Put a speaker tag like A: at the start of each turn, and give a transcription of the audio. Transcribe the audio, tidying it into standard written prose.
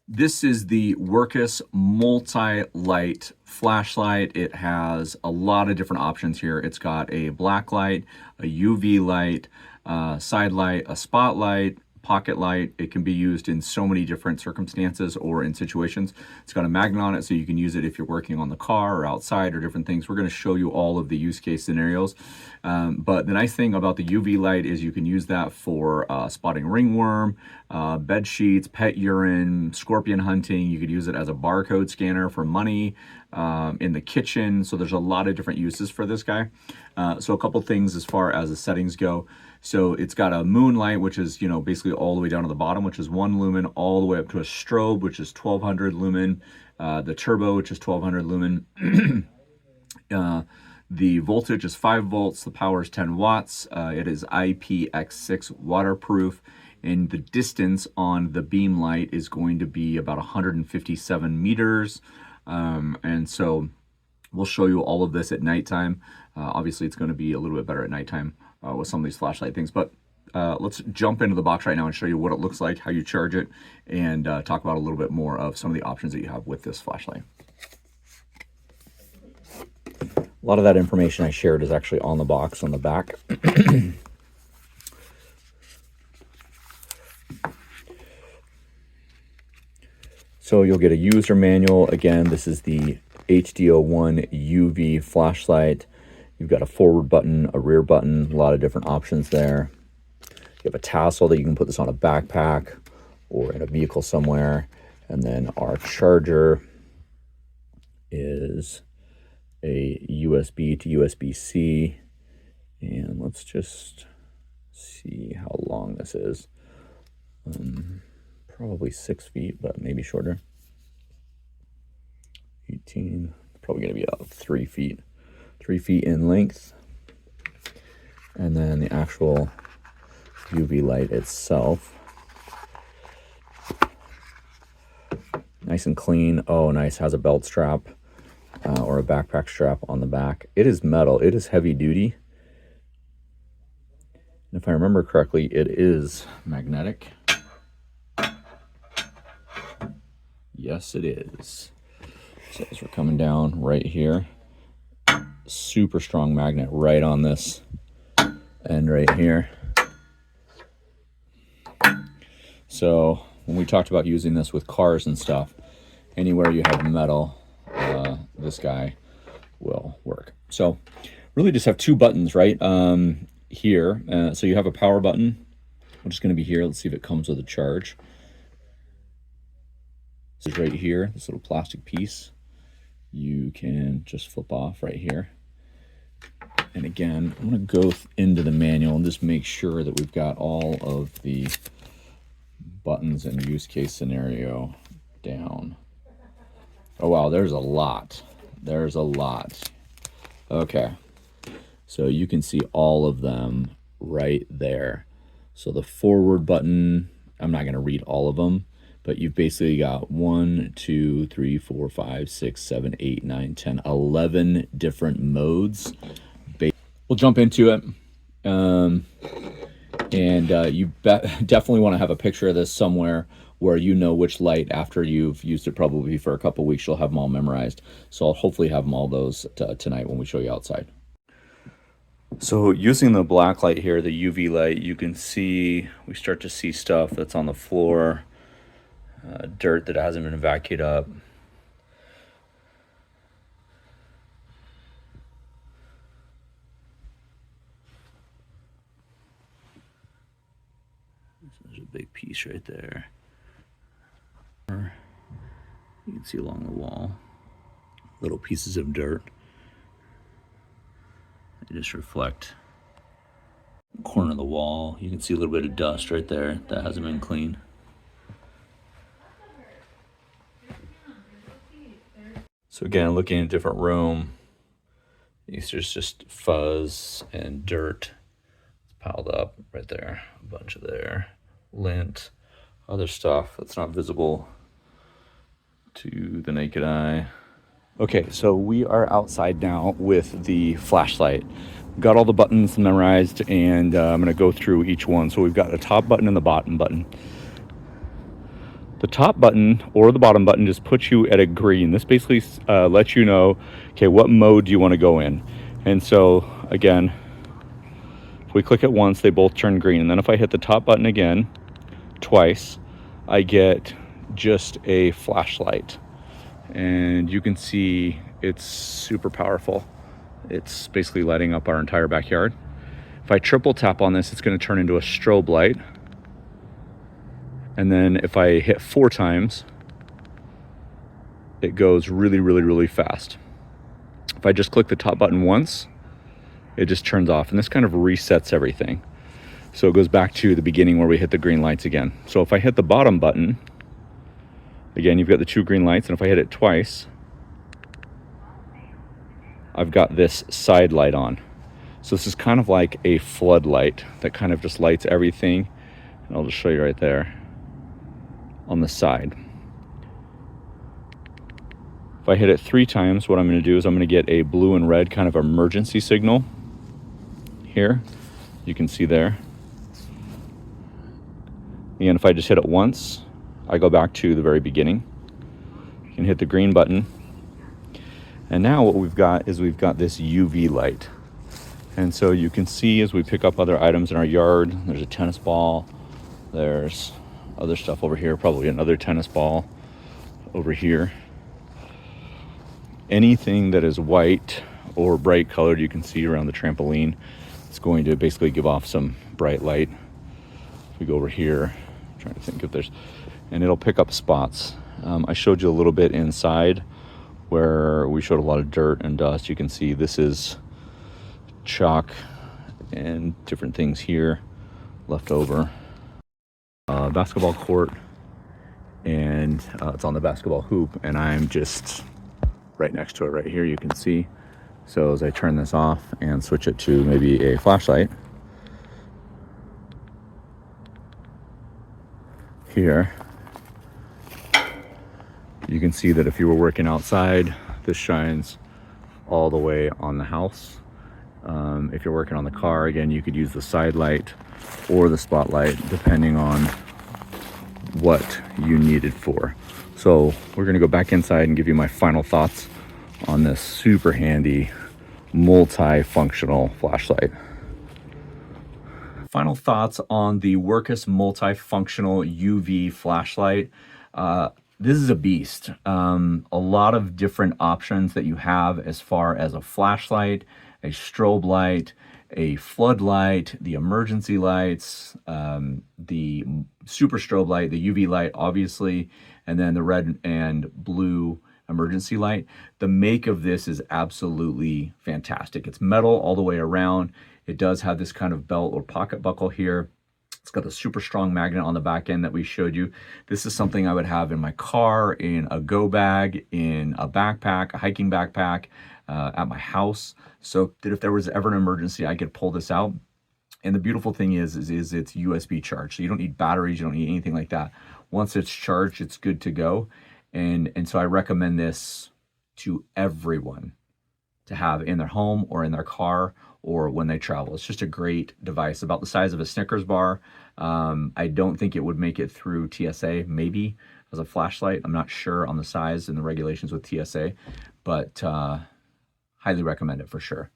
A: This is the Wurkkos multi-light flashlight. It has a lot of different options here. It's got a black light, a UV light, side light, a spotlight, pocket light. It can be used in so many different circumstances or in situations. It's got a magnet on it, so you can use it if you're working on the car or outside or different things. We're going to show you all of the use case scenarios. But the nice thing about the UV light is you can use that for spotting ringworm, bed sheets, pet urine, scorpion hunting. You could use it as a barcode scanner for money, in the kitchen. So there's a lot of different uses for this guy. So a couple things as far as the settings go. So it's got a moonlight, which is, you know, basically all the way down to the bottom, which is 1 lumen, all the way up to a strobe, which is 1200 lumen, the turbo, which is 1200 lumen. The voltage is 5 volts, the power is 10 watts. It is IPX6 waterproof, and the distance on the beam light is going to be about 157 meters. And so we'll show you all of this at nighttime. Obviously, it's going to be a little bit better at nighttime with some of these flashlight things, but let's jump into the box right now and show you what it looks like, how you charge it, and talk about a little bit more of some of the options that you have with this flashlight. A lot of that information I shared is actually on the box on the back. So you'll get a user manual. Again, this is the HD01 UV flashlight. You've got a forward button, a rear button, a lot of different options there. You have a tassel that you can put this on a backpack or in a vehicle somewhere. And then our charger is a USB to USB-C. And let's just see how long this is. Probably 6 feet, but maybe shorter. 18, probably going to be about 3 feet. 3 feet in length. And then the actual UV light itself. Nice and clean. Oh, nice. Has a belt strap or a backpack strap on the back. It is metal. It is heavy duty. And if I remember correctly, it is magnetic. Yes, it is. So as we're coming down right here, super strong magnet right on this end right here. So when we talked about using this with cars and stuff, anywhere you have metal, this guy will work. So really just have 2 buttons right here. So you have a power button, which is going to be here. Let's see if it comes with a charge. This is right here, this little plastic piece. You can just flip off right here. And again, I'm going to go into the manual and just make sure that we've got all of the buttons and use case scenario down. Oh wow, there's a lot. There's a lot. Okay, so you can see all of them right there. So the forward button, I'm not going to read all of them, but you've basically got 1, 2, 3, 4, 5, 6, 7, 8, 9, 10, 11 different modes. We'll jump into it. You definitely want to have a picture of this somewhere where you know which light, after you've used it probably for a couple weeks, you'll have them all memorized. So I'll hopefully have them all those tonight when we show you outside. So using the black light here, the UV light, you can see, we start to see stuff that's on the floor. Dirt that hasn't been vacuumed up. There's a big piece right there. You can see along the wall, little pieces of dirt. They just reflect the corner of the wall. You can see a little bit of dust right there that hasn't been cleaned. So again, looking at a different room, there's just fuzz and dirt. It's piled up right there, a bunch of there, lint, other stuff that's not visible to the naked eye. Okay, so we are outside now with the flashlight. Got all the buttons memorized, and I'm gonna go through each one. So we've got a top button and the bottom button.
B: The top button or the bottom button just puts you at a green. This basically lets you know, okay, what mode do you want to go in? And so again, if we click it once, they both turn green. And then if I hit the top button again, twice, I get just a flashlight. And you can see it's super powerful. It's basically lighting up our entire backyard. If I triple tap on this, it's going to turn into a strobe light. And then if I hit 4 times, it goes really, really, really fast. If I just click the top button once, it just turns off, and this kind of resets everything. So it goes back to the beginning where we hit the green lights again. So if I hit the bottom button, again, you've got the 2 green lights, and if I hit it twice, I've got this side light on. So this is kind of like a floodlight that kind of just lights everything. And I'll just show you right there on the side. If I hit it 3 times, what I'm going to do is I'm going to get a blue and red kind of emergency signal here. You can see there. And if I just hit it once, I go back to the very beginning. You can hit the green button. And now what we've got is we've got this UV light. And so you can see as we pick up other items in our yard, there's a tennis ball, there's other stuff over here, probably another tennis ball over here. Anything that is white or bright colored, you can see around the trampoline. It's going to basically give off some bright light. If we go over here, I'm trying to think if there's, and it'll pick up spots. I showed you a little bit inside where we showed a lot of dirt and dust. You can see this is chalk and different things here left over. Basketball court, and it's on the basketball hoop, and I'm just right next to it right here, you can see. So as I turn this off and switch it to maybe a flashlight here, you can see that if you were working outside, this shines all the way on the house. If you're working on the car, again, you could use the side light or the spotlight depending on what you need it for. So we're going to go back inside and give you my final thoughts on this super handy multi-functional flashlight. Final thoughts on the Wurkkos multifunctional UV flashlight. This is a beast. A lot of different options that you have as far as a flashlight, a strobe light, a floodlight, the emergency lights, the super strobe light, the UV light, obviously, and then the red and blue emergency light. The make of this is absolutely fantastic. It's metal all the way around. It does have this kind of belt or pocket buckle here. It's got a super strong magnet on the back end that we showed you. This is something I would have in my car, in a go bag, in a backpack, a hiking backpack, at my house, so that if there was ever an emergency, I could pull this out. And the beautiful thing is it's USB charged, so you don't need batteries, you don't need anything like that. Once it's charged, it's good to go. And so I recommend this to everyone to have in their home or in their car or when they travel. It's just a great device, about the size of a Snickers bar. I don't think it would make it through TSA, maybe as a flashlight. I'm not sure on the size and the regulations with TSA, but highly recommend it for sure.